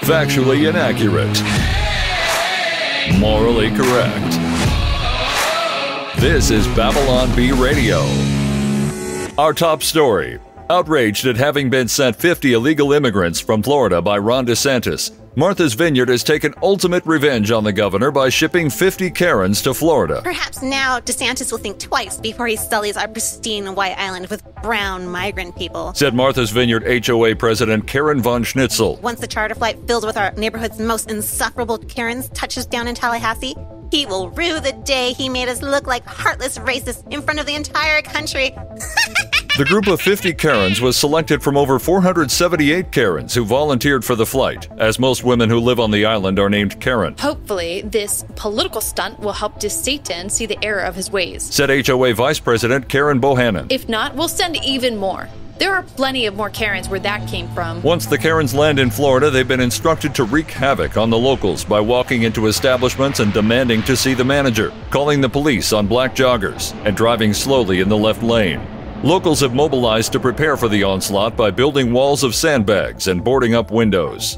Factually inaccurate. Morally correct. This is Babylon Bee Radio. Our top story. Outraged at having been sent 50 illegal immigrants from Florida by Ron DeSantis, Martha's Vineyard has taken ultimate revenge on the governor by shipping 50 Karens to Florida. Perhaps now DeSantis will think twice before he sullies our pristine white island with brown migrant people, said Martha's Vineyard HOA President Karen von Schnitzel. Once the charter flight filled with our neighborhood's most insufferable Karens touches down in Tallahassee, he will rue the day he made us look like heartless racists in front of the entire country. The group of 50 Karens was selected from over 478 Karens who volunteered for the flight, as most women who live on the island are named Karen. Hopefully, this political stunt will help Satan see the error of his ways, said HOA Vice President Karen Bohannon. If not, we'll send even more. There are plenty of more Karens where that came from. Once the Karens land in Florida, they've been instructed to wreak havoc on the locals by walking into establishments and demanding to see the manager, calling the police on black joggers, and driving slowly in the left lane. Locals have mobilized to prepare for the onslaught by building walls of sandbags and boarding up windows.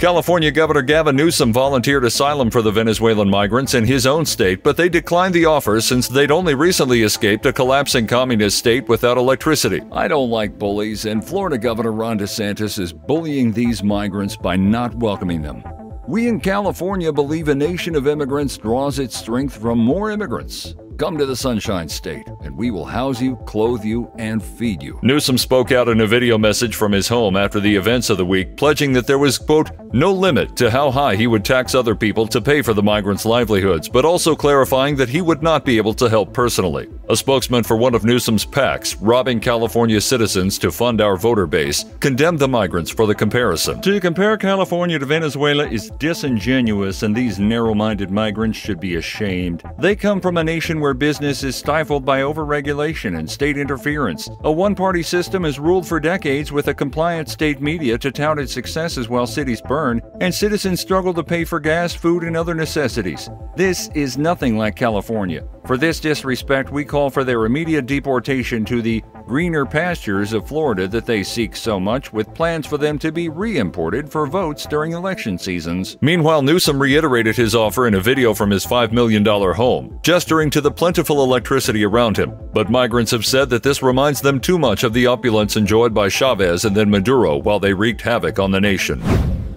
California Governor Gavin Newsom volunteered asylum for the Venezuelan migrants in his own state, but they declined the offer since they'd only recently escaped a collapsing communist state without electricity. I don't like bullies, and Florida Governor Ron DeSantis is bullying these migrants by not welcoming them. We in California believe a nation of immigrants draws its strength from more immigrants. Come to the Sunshine State, and we will house you, clothe you, and feed you. Newsom spoke out in a video message from his home after the events of the week, pledging that there was, quote, no limit to how high he would tax other people to pay for the migrants' livelihoods, but also clarifying that he would not be able to help personally. A spokesman for one of Newsom's PACs, robbing California citizens to fund our voter base, condemned the migrants for the comparison. To compare California to Venezuela is disingenuous, and these narrow-minded migrants should be ashamed. They come from a nation where business is stifled by overregulation and state interference. A one-party system has ruled for decades with a compliant state media to tout its successes while cities burn, and citizens struggle to pay for gas, food, and other necessities. This is nothing like California. For this disrespect, we call for their immediate deportation to the greener pastures of Florida that they seek so much, with plans for them to be re-imported for votes during election seasons. Meanwhile, Newsom reiterated his offer in a video from his $5 million home, gesturing to the plentiful electricity around him. But migrants have said that this reminds them too much of the opulence enjoyed by Chavez and then Maduro while they wreaked havoc on the nation.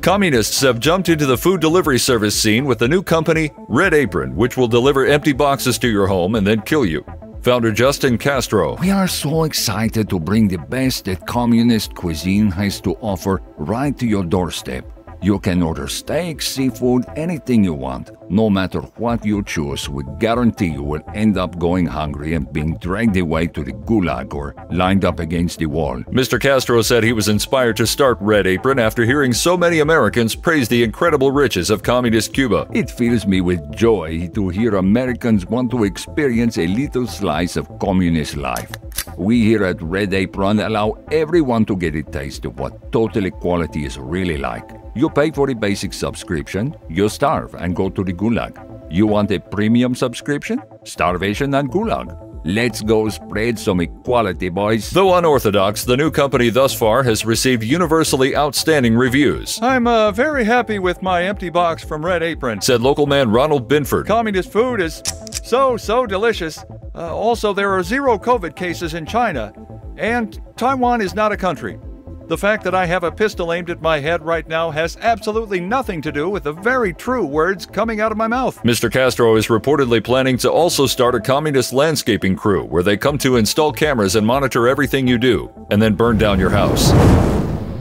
Communists have jumped into the food delivery service scene with the new company Red Apron, which will deliver empty boxes to your home and then kill you. Founder Justin Castro. We are so excited to bring the best that communist cuisine has to offer right to your doorstep. You can order steak, seafood, anything you want. No matter what you choose, we guarantee you will end up going hungry and being dragged away to the gulag or lined up against the wall. Mr. Castro said he was inspired to start Red Apron after hearing so many Americans praise the incredible riches of communist Cuba. It fills me with joy to hear Americans want to experience a little slice of communist life. We here at Red Apron allow everyone to get a taste of what total equality is really like. You pay for a basic subscription, you starve and go to the gulag. You want a premium subscription? Starvation and gulag. Let's go spread some equality, boys. Though unorthodox, the new company thus far has received universally outstanding reviews. I'm very happy with my empty box from Red Apron, said local man Ronald Binford. Communist food is so delicious. Also, there are 0 COVID cases in China, and Taiwan is not a country. The fact that I have a pistol aimed at my head right now has absolutely nothing to do with the very true words coming out of my mouth. Mr. Castro is reportedly planning to also start a communist landscaping crew where they come to install cameras and monitor everything you do, and then burn down your house.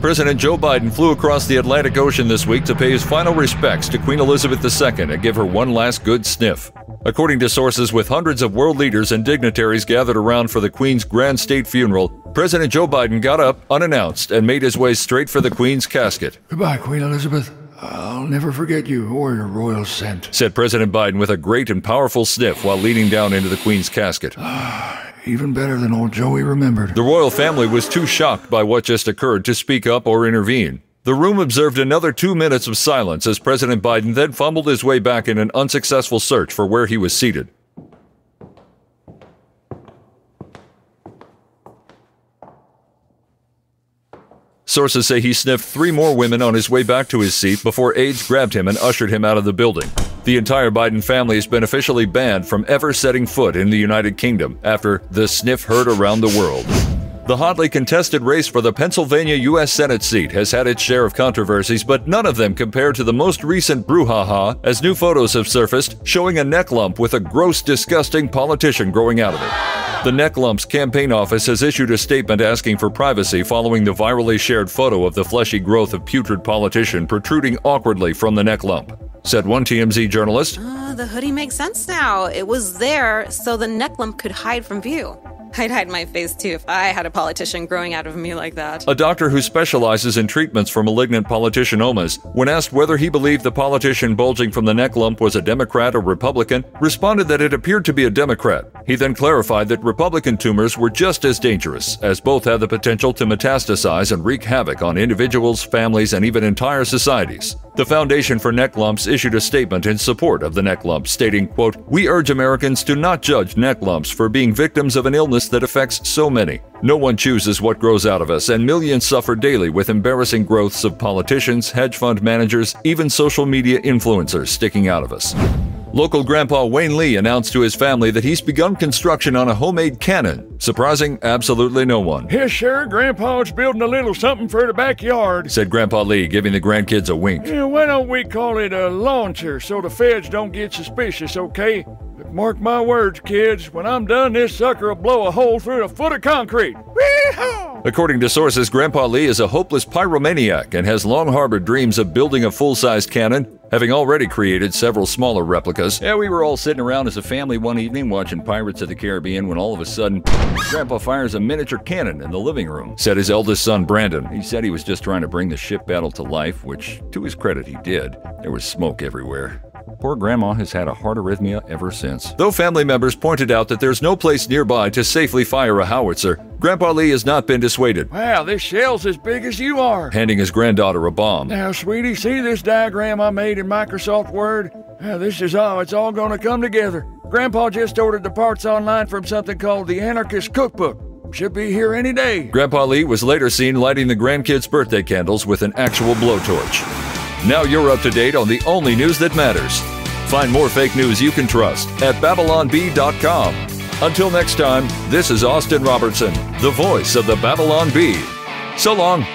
President Joe Biden flew across the Atlantic Ocean this week to pay his final respects to Queen Elizabeth II and give her one last good sniff. According to sources with hundreds of world leaders and dignitaries gathered around for the Queen's grand state funeral, President Joe Biden got up unannounced and made his way straight for the Queen's casket. Goodbye, Queen Elizabeth. I'll never forget you or your royal scent, said President Biden with a great and powerful sniff while leaning down into the Queen's casket. Even better than old Joey remembered. The royal family was too shocked by what just occurred to speak up or intervene. The room observed another 2 minutes of silence as President Biden then fumbled his way back in an unsuccessful search for where he was seated. Sources say he sniffed 3 more women on his way back to his seat before aides grabbed him and ushered him out of the building. The entire Biden family has been officially banned from ever setting foot in the United Kingdom after the sniff heard around the world. The hotly contested race for the Pennsylvania U.S. Senate seat has had its share of controversies, but none of them compare to the most recent brouhaha as new photos have surfaced showing a neck lump with a gross, disgusting politician growing out of it. The Neck Lump's campaign office has issued a statement asking for privacy following the virally shared photo of the fleshy growth of putrid politician protruding awkwardly from the neck lump. Said one TMZ journalist, The hoodie makes sense now. It was there so the neck lump could hide from view. I'd hide my face too if I had a politician growing out of me like that. A doctor who specializes in treatments for malignant politicianomas, when asked whether he believed the politician bulging from the neck lump was a Democrat or Republican, responded that it appeared to be a Democrat. He then clarified that Republican tumors were just as dangerous, as both had the potential to metastasize and wreak havoc on individuals, families, and even entire societies. The Foundation for Neck Lumps issued a statement in support of the neck lump, stating, quote, "We urge Americans to not judge neck lumps for being victims of an illness that affects so many. No one chooses what grows out of us, and millions suffer daily with embarrassing growths of politicians, hedge fund managers, even social media influencers sticking out of us." Local Grandpa Wayne Lee announced to his family that he's begun construction on a homemade cannon, surprising absolutely no one. Yes, sir. Grandpa's building a little something for the backyard, said Grandpa Lee, giving the grandkids a wink. Yeah, why don't we call it a launcher so the feds don't get suspicious, okay? But mark my words, kids, when I'm done, this sucker will blow a hole through a foot of concrete. Wee-haw! According to sources, Grandpa Lee is a hopeless pyromaniac and has long harbored dreams of building a full-sized cannon, having already created several smaller replicas. Yeah, we were all sitting around as a family one evening watching Pirates of the Caribbean when all of a sudden, Grandpa fires a miniature cannon in the living room, said his eldest son, Brandon. He said he was just trying to bring the ship battle to life, which, to his credit, he did. There was smoke everywhere. Poor Grandma has had a heart arrhythmia ever since. Though family members pointed out that there's no place nearby to safely fire a howitzer, Grandpa Lee has not been dissuaded. Wow, this shell's as big as you are. Handing his granddaughter a bomb. Now, sweetie, see this diagram I made in Microsoft Word? This is how it's all gonna come together. Grandpa just ordered the parts online from something called the Anarchist Cookbook. Should be here any day. Grandpa Lee was later seen lighting the grandkids' birthday candles with an actual blowtorch. Now you're up to date on the only news that matters. Find more fake news you can trust at BabylonBee.com. Until next time, this is Austin Robertson, the voice of the Babylon Bee. So long.